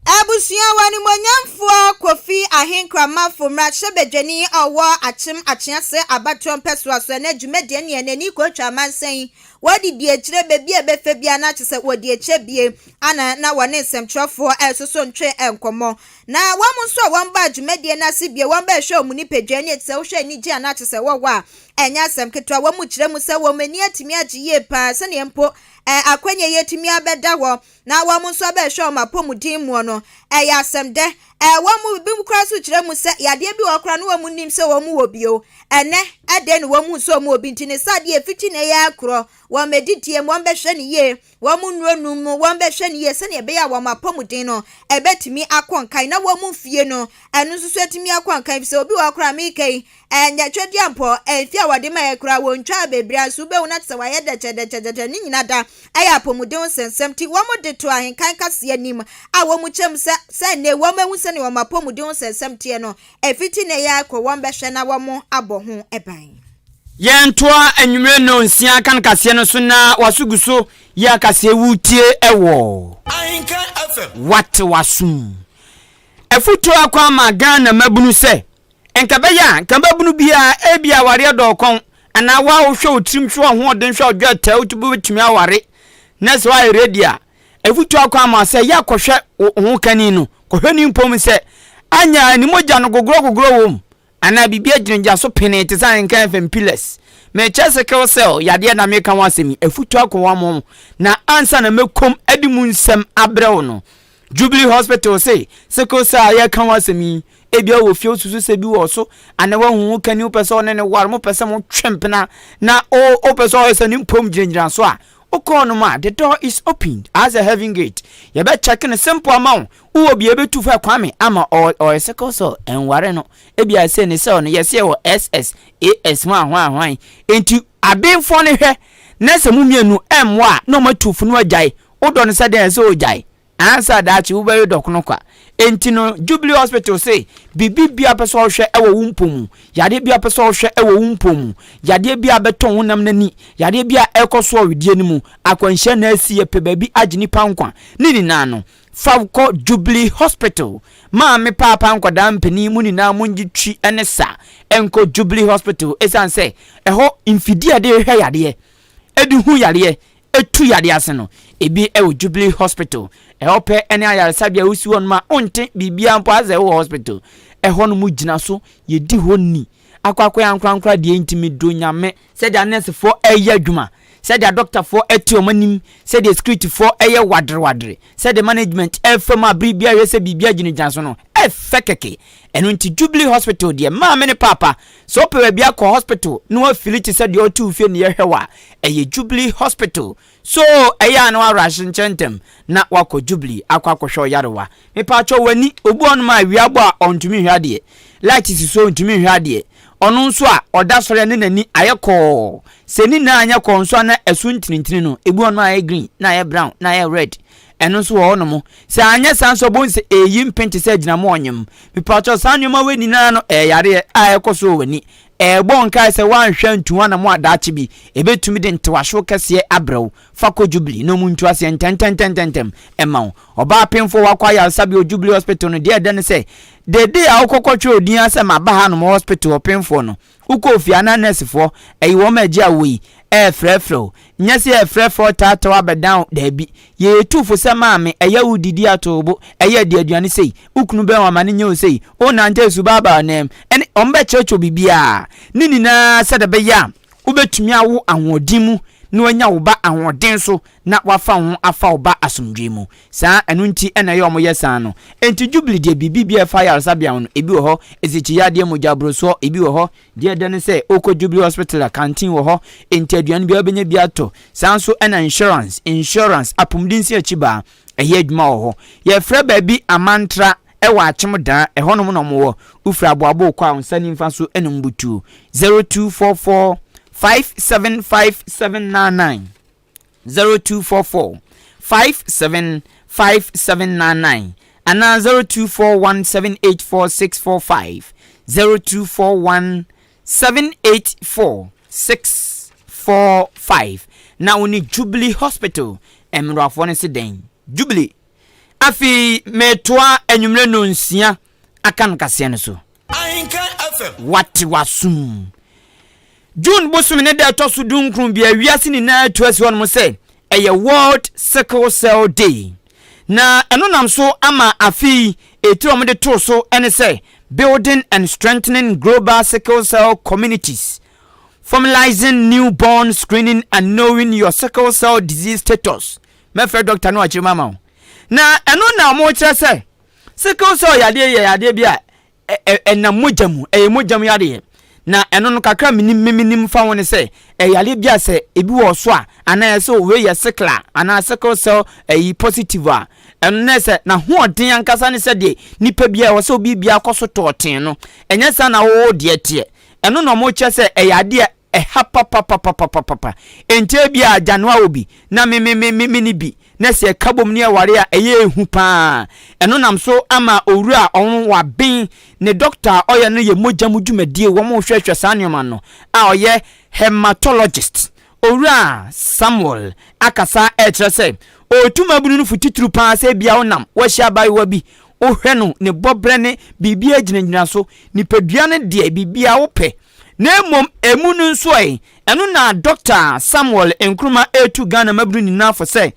Abusia wani monyamfo Kofi Ahenkan mafomra shebedwani owo achim achiase abaton pesoaso na dwumade ne anani kotwa mansen wadi die kire bebi ebefe bia na chese wadi eche bie ana na wone nsemtrofo esoso ntwe enkomo na wamunso wamba dwumade na sibie wamba ehwe omuni pedwani etse wo hwe ni gia na chese wowa enya asem ketwa wamu kire mu se wo mani atimi agiye pa se ne mpo akwenye yetimi abeda wo na wamunso abehwe omapomudin mu no eya asem de wamu bim kra so kire mu se yade bi okra no wamu nim se wamu wobio ene ade no wamu so mu obi ntine sade efiti na ya akro wa meditie mo ambehwe ne ye wamu nuanum mo ambehwe ne ye se ne be ya wamapomudin no ebetimi akonkan na wamu fie no enu so etimi akonkan se obi okra mi kai enya twedi ampo enfia wade ma ye kra wontwa bebria so be wona tse wa ye de ni nyina da aya pomudin sensem ti wamu de to Ahenkan Kasiebo nim a wamu chem se ne wamu se ne wamapomudin sensem tie no efiti na ya akro wambehwe na wamu abo ho eban yentoa anwumre no nsia kan Kasiebo no so na wasuguso ya Kasiebo tie ewo Ahenkan FM what wasum efuto akwa magana mabunu se enkabeya nkababunu bia ebia ware dokon ana wa wo hwe otrim hwe ho oden hwe odwa ta otubu betumi aware na so ai redia efuto akwa ma se ya kohwe ho kani no kohwe ni mpom se anya ni moja no gogoro wom ana bibia gyinja so pene te san Ahenkan FM pillars me chese ke sel yade na meka wasemi efuto akwa mo na ansa na mekom adimu nsem abrew no Jubilee Hospital say sekosa ya kan wasemi ebia wo fie osusu se bi wo so ane wa hu kani opese ne war mo pese mo twempena na opese o se ni mpom gyingyina so a okono ma the door is opened as a heaven gate you be check in a simple amount wo bi ebetu fa kwame ama o sekoso enware no ebia se ne se no yese wo SSAS hwan enti abenfo ne hwe na se mu mienu emwa na matufu no agyae odo no se den se ogyae ansa dachi wo be dokono kwa enti no Jubilee Hospital say bibi bia peso hwe ewo wumpom yade bia peso hwe ewo wumpom yade bia beton wonam nani yade bia ekoso wedie ni mu akwanhye na asiye pe babi agini pankwa nini na no fawko Jubilee Hospital ma me papa nkwada mpani mu ni na mungi twi enesa enko Jubilee Hospital esan say eho infidi ade hwe yade eduhu yade etu yade ase no ebi ewo Jubilee Hospital ehope ene ayaresabia usi won ma onte bibia mpo aze wo hospital eho no mu gina so yedi honni akwakwa yankwankwa de ntimi do nyame said the nurse for eye adwuma said the doctor for eti omanim said the security for eye wadre said the management efema bibia yese bibia gina so no efekeke eno nti Jubilee Hospital de ma me ne papa so pe bia ko hospital no afiliti said the otu fie ne yehwa eye Jubilee Hospital so eya no arashin chentem na wako Jubilee akwakohwo yarewa me pa cho wani obu on ma wiabo a ontumi hwade light is so ontumi hwade onu nso a oda sore ne nani ayeko seni na anya ko nso na esu ntinintini no ebu on ma green na brown na red eno so wo no mo se anya sanso bonse eyi mpenti se gina mo onyem me pa cho sanwoma weni na no yare ayeko so wani bon kai se wan hwa ntuwa na mo adachi bi ebetumi de ntewahwo kese abrew fako Jubilee no mu ntuase ntenten ema oba penfo wakwa ya sabi Jubilee Hospital no de den se de a okokotwe odin ase ma ba ha no hospital penfo no uko ofia na nurse fo eyi wo ma gia wi frefro nyase frefro tato abedan da bi ye tufo se maame eya udidi atobo eya de aduane sei ukunu be wamane nye sei o na nje su baba nem ene ombe checho bibia nini na sede be ya ubetumi awo ahodimu na wanya wo ba ahoden so na wafa ho afa wo ba asomdwe mu saa enu nti ena ye omoye san no enti Jubilee de bibia fire sabia no ebi wo ho ezichi yade mojabroso ebi wo ho de de ne se oko Jubilee hospital canteen wo ho enti aduan bia obenya bia to saa so ena insurance apumdinsi achiba ehe adwuma wo ho ye fra ba bi amantra ewa achimda ehonom no mo wo ufra aboabo kwa onsani mfa so enum butu 0244 575799 0244 575799 and 0241784645 0241784645 now we need Jubilee Hospital emrafo ne seden Jubilee afi metwa enwumre no nsia akan kase ne so Ahenkan FM what wasum June bosom ne da tosu dunkrum bia wiase ni na tuasi won mo say eye World Sickle Cell Day na eno nam so ama afi etiro mo de to so ene say building and strengthening global sickle cell communities, formalizing newborn screening and knowing your sickle cell disease status. Me fe doctor no achima ma na eno na mo kire say sickle cell yade bia na mojamu mojamu yade na eno no kakra minim fa won say yale bia say ebi wo so a ana say we ye sickle ana sickle cell positive a eno say na hoodin ankasa ne say de nipa bia wo say obi bia koso toten no enye sa na wo de tie eno no mo che say yade papa ente bia janwa obi na me ni bi na se kabom ne ware a eye hu pa eno nam so ama owura on wa bin ne doctor oye no ye mojamu dwumadie wo mo hwehwe sanema no a oye hematologist owura Samuel akasa kire say otuma bunu no futituru pa se bia wonam wo hia bai wa bi o hwe no ne bobre ne bibia ginagina so ni padua ne de bibia wo pe na mom emunu nso eno na Dr. Samuel Nkrumah etu Ghana mabru ni na fo se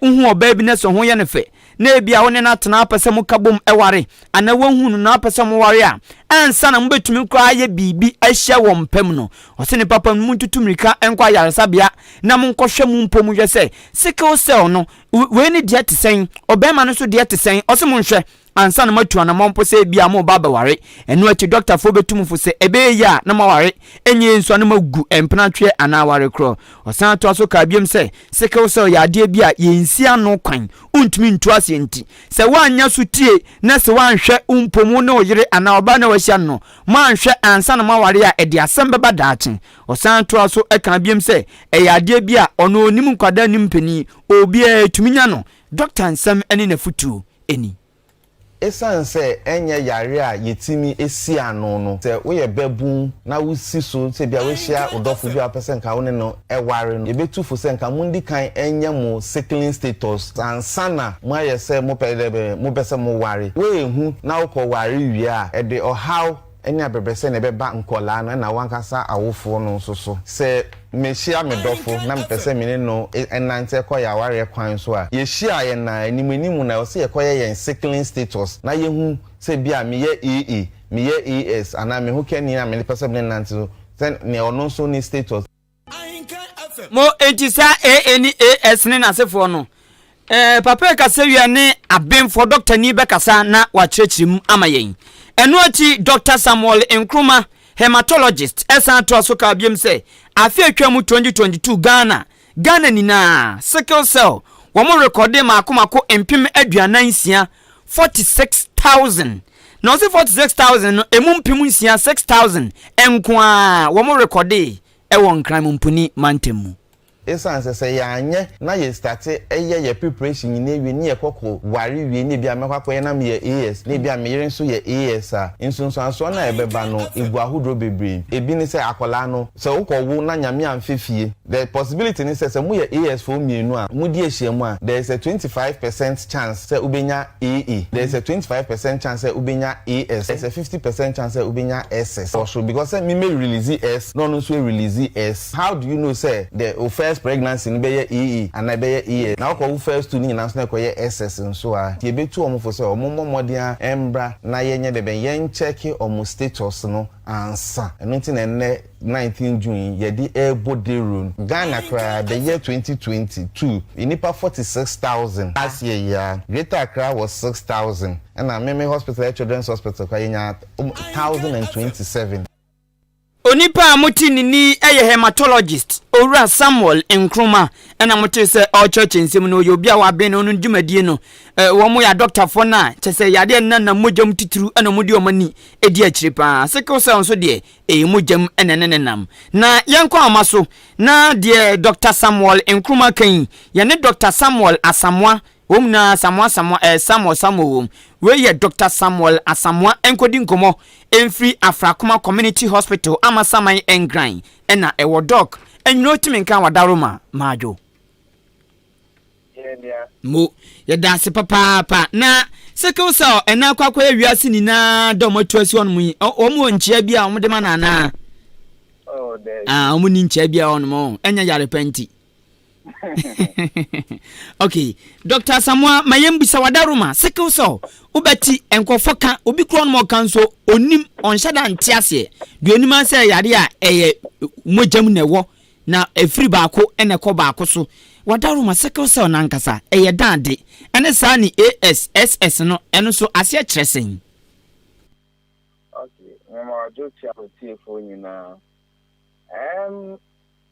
unhu oba bi na so ho ye ne fe na ebia woni na tena apese mu kabom eware ana wanhu na apese mu ware a ansa na mbetumi kwa ye bibi ahye wo mpam no ose ne papa mu tutumrika enkwa yaresabia na mu nkohwe mu mpom hwe se sickle cell no we ni de tesen obema no so de tesen ose mu nhwe ansa na matu na mompo se bia mo baba ware eno ati doctor fo betum fo se ebe ya na maware enye nso na magu empena twe ana ware kro osan to so ka biem se sickle cell ya de bia yensi ano kwan untumi ntu ase enti se wanya so tie na se wanhwe umpomu na oyire ana oba na wahia no manhwe ansa na maware a edi asem beba daachen osan to so eka biem se ya de bia ono onim nkwada nim pani obi etuminya no doctor nsam eni na futu eni esan se enye yare a yetimi esi ano no se wo ye babun na wo si so se bia wo hia odofo bi apesen ka wo ne no eware no ebetu fo se nka mundi kan enye mo sickling status ansana mo aye se mo pedebe mo bese mo ware wo ehu na wo ko ware wi a e de ohaw eni abebese ne beba nkola no na wankasa awofo no so se meshia medofo na mpese mene no enante ko ya ware kwan so a yeshia ye na animanimu na ose ye ko ye sickling status na yehu se bia me ye EE me ye ES ana me hu keni na me pese mene nante so ne ono so ni status mo entisa ANAS ne na sefo no papa kasewia ne abenfo doctor ni be kasa na wa chirechim amayen eno ati Dr. Samuel Nkrumah hematologist esan to so ka biem se afi atwa mu 2022 Ghana ni na sickle cell wo mo recorde makomako empim aduanan nsia 46000 no se 46000 no emu mpim nsia 6000 enko a wo mo recorde e won kran mpuni mantemu esan se ya anye na ye start ye preparation ni ewie ni ye kokko ware wie ni bia mekwakoye na me ye AS ni bia me yere nso ye AS a nso anso na ebeba no ebu ahodro bebre ebi ni se akola no se ukọwu na nyame amfefie the possibility ni se mu ye AS for mienu a mu di ehyiemu a there is a 25% chance se ubenya AA there is a 25% chance se ubenya AS there is a 50% chance se ubenya SS also because me release S no so release S. How do you know say the first pregnancy ni be ye AA and be ye AS na ukọwu first two ni na so na koye SS nso a tie betu omo for say omo momodia embra na ye nye de ben yen check omo status no ansa eno na 19 June yedi airboard run Ghana cry the year 2022 inipa 46,000 last year Greater Accra was 6,000 and Meme Hospital Children's Hospital kwa yenya 1,027. Onipa amuti nini eye hematologist Owura Samuel Nkrumah ena muti se all church nsem no obi a wa ben no dwumadie no wo mo ya doctor for na chese yade na mojam tituru ena mudi omani edi akire pa sickle cell so de mojam enenenenam na yenko amaso na de Dr. Samuel Nkrumah kan ye ne Dr. Samuel Asamoah Omna Samuel we ye Dr. Samuel Asamoah enkodi nkomo enfri Afrakoma Community Hospital amasaman engran ena ewo doc enyo timi nkan wadaroma majo mo ye dance papa na sickle cell ena kwakwa ewiase ni na do matuasi on mu omo nchia bia omde manana omo ni nchia bia on mo enya yare penti. Okay, Dr. Asamoah mayembisa wadaruma sickle cell ubeti enkofoka obi kron mo kanso onim onhyada ntiase de onim ase yare a eye mojam newo na efiri baako ene ko baako so wadaruma sickle cell nankasa eye dade ene sa ni ASSS no eno so ase kyeresen. Okay, mama jotia otiefo nyina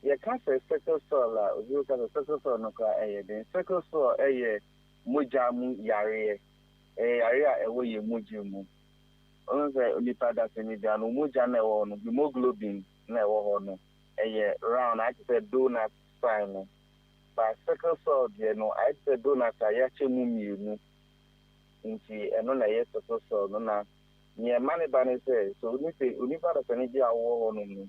ye can't say sickle cell you can sickle cell no cry den sickle cell mojamu yare area ewo ye mojamu on say onipa da se ni da no moja na ewo no hemoglobin na ewo ho no round I say donut sign but sickle cell there no I say donut ya chemu mienu nti eno na ye sickle cell no na nye mane ba ne say so onipa da se ni dia wo ho no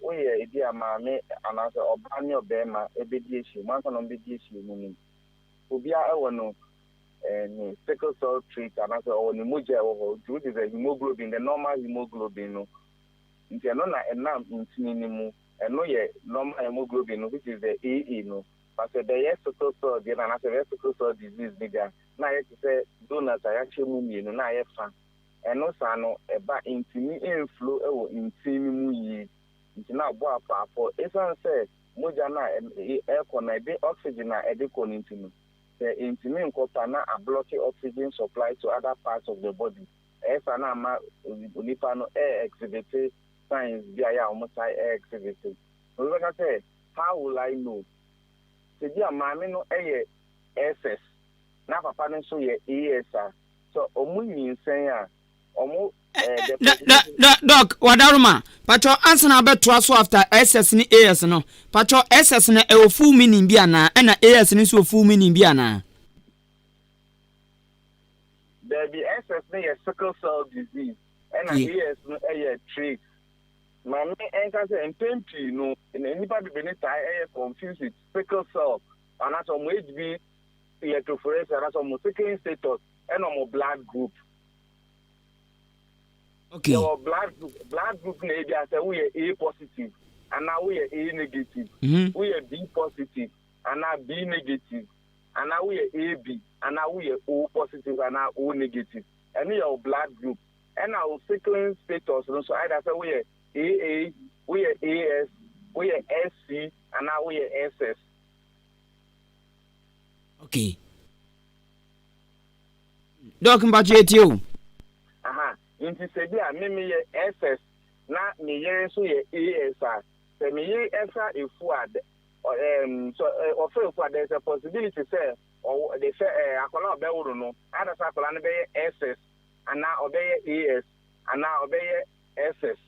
we idea maame anase obani obema ebedi eshi manso no bedi eshi mu obi a ewo no ni sickle cell trait anase o ni moja ewo which is a hemoglobin the normal hemoglobin no nti no na enam ntini ni mu eno ye normal hemoglobin which is the AA no but the sickle cell the anase sickle cell disease bigger na ye say donut ya chemu mienu na ye fa eno sa no eba ntini inflow ewo ntini mu yi na bo afafo esan say moja na air na be oxygen na ediko ntinu the intimi nkota na a block oxygen supply to other parts of the body esa na ma unipa no air exhibit signs via ya almost air exhibit so we can say how will I know se dia maame no SS na papa no so ye ESA so omu nyinsen a omu doc wadaruma pacho answer na beto so after SS ni AS no pacho SS na e full meaning bia na na AS ni so full meaning bia na there be SS na sickle cell disease and AS no trait mama enka say empty no nipa be ni tie confused with sickle cell and that some HB electrophoresis and some sickling status and no blood group. Okay. Your blood group na be say we are A positive and now we are A negative. We are B positive and now B negative. And now we are AB and now we are O positive and now O negative. And your blood group and our sickling status so either say we are AA, we are AS, we are SC and now we are SS. Okay. Doc mbacheti you. Inti se dia me SS na me yere so ye ASA se me ye extra efuad so offer there's a possibility say or they say akola obewuru no ada sa akola no be SS and now obey AS and now obey SS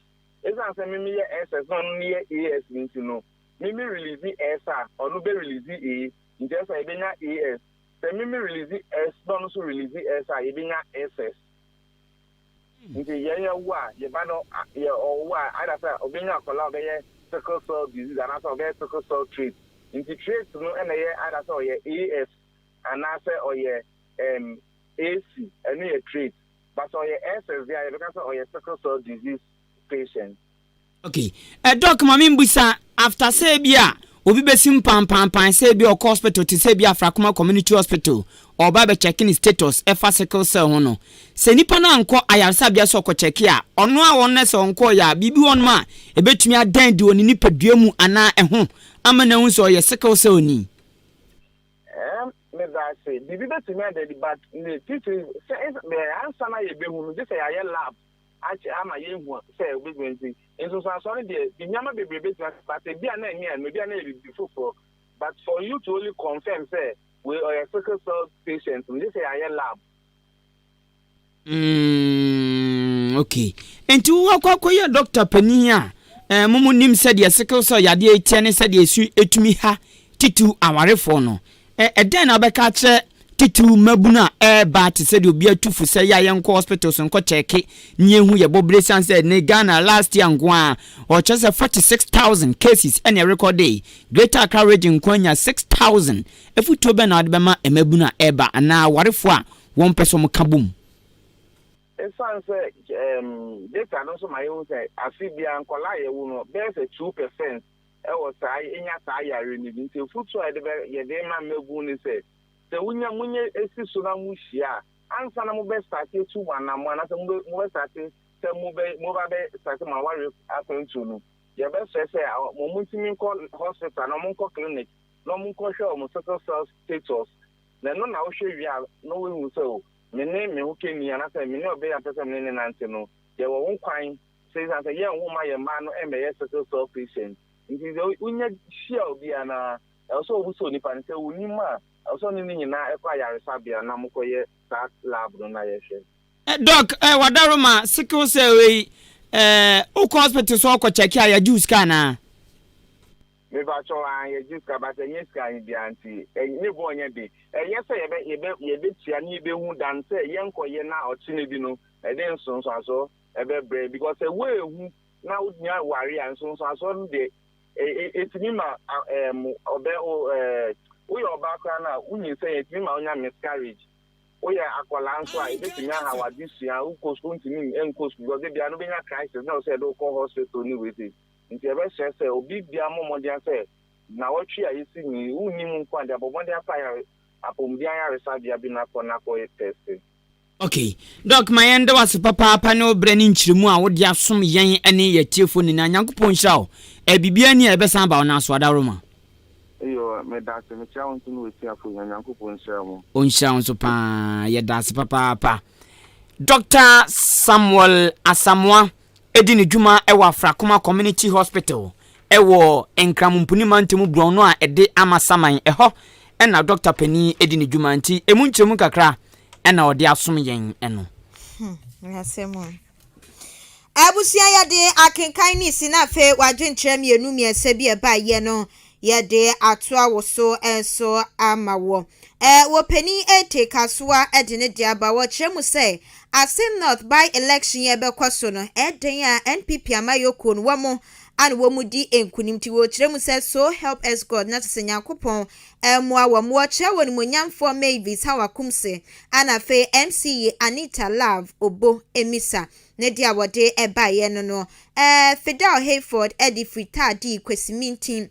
is an say me ye SS no ye AS into no Mimi release S or no be release A. In just I benya AS. The Mimi release S, don't also release S. I benya SS. Into ya wa ye bano ye or wa either say obenya kola be sickle cell disease and also be sickle cell trait. Into traits no and ye either say ye AS and I say or ye AC and ye trait. But or ye SS there because or ye sickle cell disease patient. Okay. Doc mami mbusa after say bia obi besim pam say bia hospital to say bia Frakuma community hospital or ba be checking status efa sickle cell ho no. Se nipa na anko ayarsa bia so ko check ya ono a won se onko ya bibi won ma e betumi adan di oni nipadua mu ana eho amana hu so ye sickle cell ni. Me that say bibi betumi adan but the teacher say me answer na ye be hu this say ya lab actually ama ye hu say we going to so sorry the nyama be but e bia na here no bia na e be for but for you to only confirm say we are a sickle cell patient we say I lab okay enti wo akwa ye doctor pani a mumu nim said the sickle cell yade etiane said esu etumi ha titu awarefo no den na beka che titu mabuna ba te said obi atufu say ya yenko hospital so nko check ni ehu ye bobresan said ne Ghana last year ngwa or just 46,000 cases any record day Greater Accra region kwanya 6,000 efu to be na adbema emabuna ba ana awarefo a won person kabum. It sounds data no so my own say afibia nkola ye wo no there's a 2% e was say enya say ya reni nti futu e de ye de ma mebu ni say se wunya munye esi so na muhia ansa na mo be start to one na mo na se mo be start se mo ba be start ma ware happen to no ye be say mo muntimi call hospital na mo clinic no mo hwe mo sickle cell status na no na wo hwe wi a no we hu so me who can you and I say, me no be a person in Antino. There were one kind says, I say, yeah, woman, your man, and a sickle cell patient. It is when you shall be an also who saw Nipan say, Unima, also in a acquire Sabia, Namukoye, that lab on I Doc, Wadaruma, sickle cell, hospital so check ya juice kana. Me ba cho an ye jiska ba te nyeska in bi anti enye bo onye bi enye se ye be tia ni be hu dan se ye nkoye na ochine bi no e den so aso e be bre because e we hu na unya ware an so aso no de etimi ma obe we oba kra na unyi se etimi ma onya miscarriage we akola nso a e betimi ha wadisia ukosu ntimi enkosu because they are no be nya crisis na say do call hospital ni we say nti ebe say obi bia momodian say na watwi a yesi ni unim nkwande abomodian afa ya apomdian ya resabia bi na ko test. Okay doc my end was papa no brani nchirimu a wodi asom yen ene ye tiefo ni na nyankopon hia o bibia ni ebe san ba ona so adaroma yo me da se me cha won tunu we tiafo nyankopon hia mo on hia on so pa ye da se papa Dr. Samuel Asamoah edini djuma ewa Frakuma Community Hospital ewo enkramumpuni mantemu brono a ede amasaman eho ena Dr. Penny edini djuma nti emunchemu kakra ena ode asom yen eno Yasemo abusia yade akenkan ni sinafe wadwenkyerɛ mienu miɛnsa bi eba ye no yade atoa woso enso amawo wo Penny take asoa edine dia ba wo kyerɛ mu sɛ Asim North by election ye bekwaso no eden a NPP amayoko no wamo an womu di enkunimti wo kyerɛ mu sɛ so help us God na tsenya kopon moa wamo kyerɛ won monyamfo Mavis hawakumse ana fe MC Anita Love obo emisa ne dia wode eba ye no Fidel Hayford edifita di kwesimintin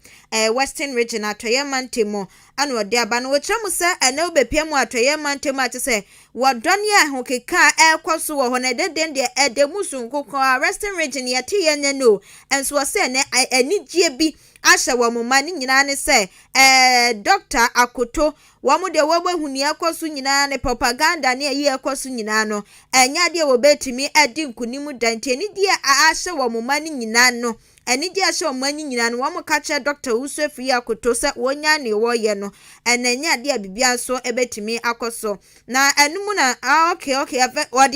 Western Region atoye mantemo an wode aba no kyerɛ mu sɛ ene obepiamu atoye mantemo atse wadone ahokeka ekwaso wo ho na deden de edemusu nkokon Western Region yete ye ne no enso se ne anigye bi ahye wo moma ni nyina ne se Dr. Akoto wamu de wobehuni ekwaso nyina ne propaganda ne yi ekwaso nyina no enya de wobetimi edi nkunimu danteni die ahye wo moma ni nyina no eni die ahye wo moma ni nyina no wamu ka che Dr. Usefri Akoto se wonya ne wo ye no enenya de bibia so ebetimi akoso na enumu na okay